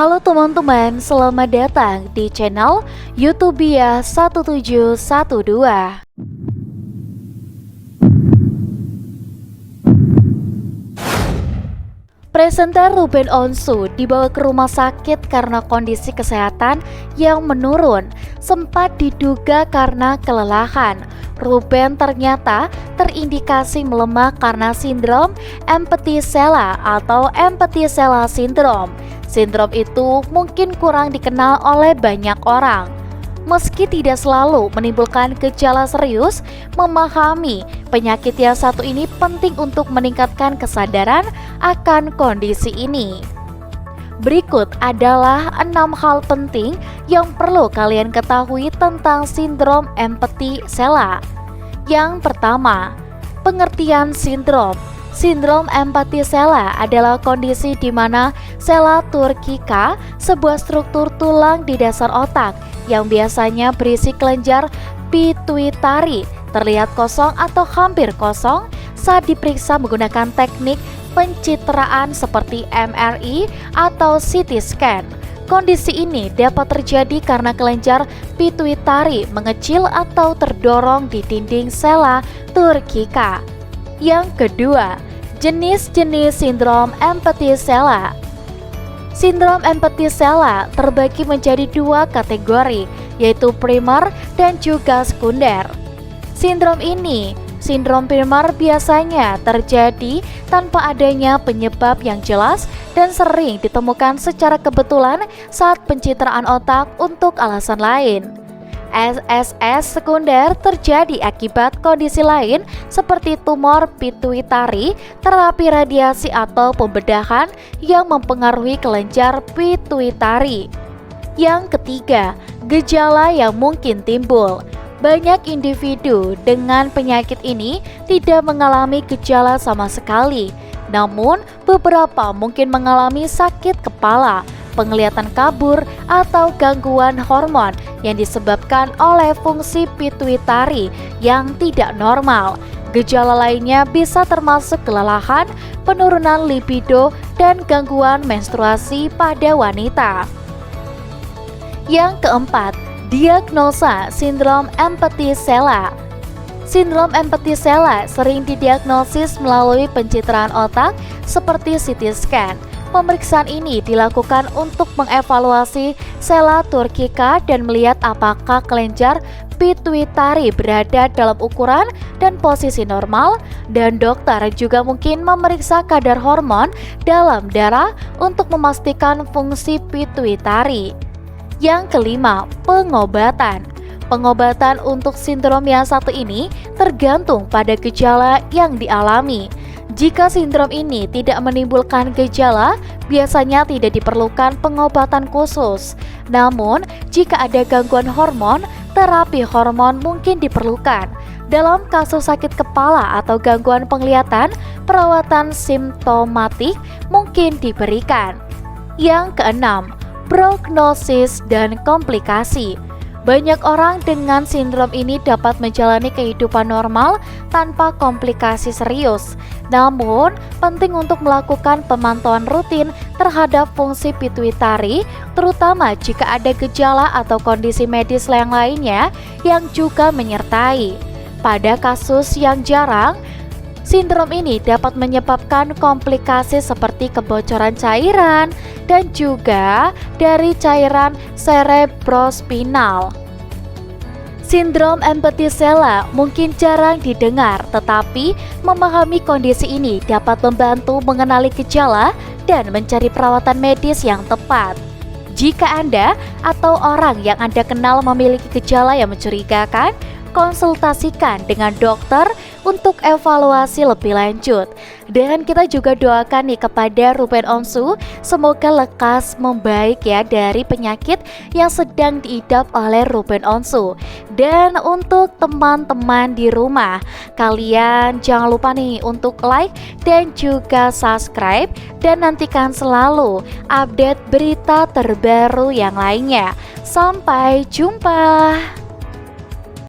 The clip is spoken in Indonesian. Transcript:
Halo teman-teman, selamat datang di channel Youtubia 1712. Presenter Ruben Onsu dibawa ke rumah sakit karena kondisi kesehatan yang menurun, sempat diduga karena kelelahan. Ruben ternyata terindikasi melemah karena sindrom Emptyseella atau Emptyseella syndrome. Sindrom itu mungkin kurang dikenal oleh banyak orang. Meski tidak selalu menimbulkan gejala serius, memahami penyakit yang satu ini penting untuk meningkatkan kesadaran akan kondisi ini. Berikut adalah 6 hal penting yang perlu kalian ketahui tentang sindrom Emptyseella. Yang pertama, pengertian sindrom. Sindrom Emptyseella adalah kondisi di mana sela turcica, sebuah struktur tulang di dasar otak yang biasanya berisi kelenjar pituitari, terlihat kosong atau hampir kosong saat diperiksa menggunakan teknik pencitraan seperti MRI atau CT scan. Kondisi ini dapat terjadi karena kelenjar pituitari mengecil atau terdorong di dinding sela turcica. Yang kedua, jenis-jenis sindrom Emptyseella. Sindrom Emptyseella terbagi menjadi 2 kategori, yaitu primer dan juga sekunder. Sindrom primer biasanya terjadi tanpa adanya penyebab yang jelas dan sering ditemukan secara kebetulan saat pencitraan otak untuk alasan lain. SSS sekunder terjadi akibat kondisi lain seperti tumor pituitari, terapi radiasi atau pembedahan yang mempengaruhi kelenjar pituitari. Yang ketiga, gejala yang mungkin timbul. Banyak individu dengan penyakit ini tidak mengalami gejala sama sekali, namun beberapa mungkin mengalami sakit kepala, penglihatan kabur, atau gangguan hormon yang disebabkan oleh fungsi pituitari yang tidak normal. Gejala lainnya bisa termasuk kelelahan, penurunan libido, dan gangguan menstruasi pada wanita. Yang keempat, diagnosa sindrom Emptyseella. Sindrom Emptyseella sering didiagnosis melalui pencitraan otak seperti CT scan. Pemeriksaan ini dilakukan untuk mengevaluasi sela turcica dan melihat apakah kelenjar pituitari berada dalam ukuran dan posisi normal, dan dokter juga mungkin memeriksa kadar hormon dalam darah untuk memastikan fungsi pituitari. Yang kelima, pengobatan. Pengobatan untuk sindrom yang satu ini tergantung pada gejala yang dialami. Jika sindrom ini tidak menimbulkan gejala, biasanya tidak diperlukan pengobatan khusus. Namun, jika ada gangguan hormon, terapi hormon mungkin diperlukan. Dalam kasus sakit kepala atau gangguan penglihatan, perawatan simptomatik mungkin diberikan. Yang keenam, prognosis dan komplikasi. Banyak orang dengan sindrom ini dapat menjalani kehidupan normal tanpa komplikasi serius. Namun, penting untuk melakukan pemantauan rutin terhadap fungsi pituitari, terutama jika ada gejala atau kondisi medis yang lainnya yang juga menyertai. Pada kasus yang jarang, sindrom ini dapat menyebabkan komplikasi seperti kebocoran cairan dan juga dari cairan cerebrospinal. Sindrom Emptyseella mungkin jarang didengar, tetapi memahami kondisi ini dapat membantu mengenali gejala dan mencari perawatan medis yang tepat. Jika Anda atau orang yang Anda kenal memiliki gejala yang mencurigakan, konsultasikan dengan dokter untuk evaluasi lebih lanjut. Dan kita juga doakan nih kepada Ruben Onsu, semoga lekas membaik ya dari penyakit yang sedang diidap oleh Ruben Onsu. Dan untuk teman-teman di rumah, kalian jangan lupa nih untuk like dan juga subscribe, dan nantikan selalu update berita terbaru yang lainnya. Sampai jumpa.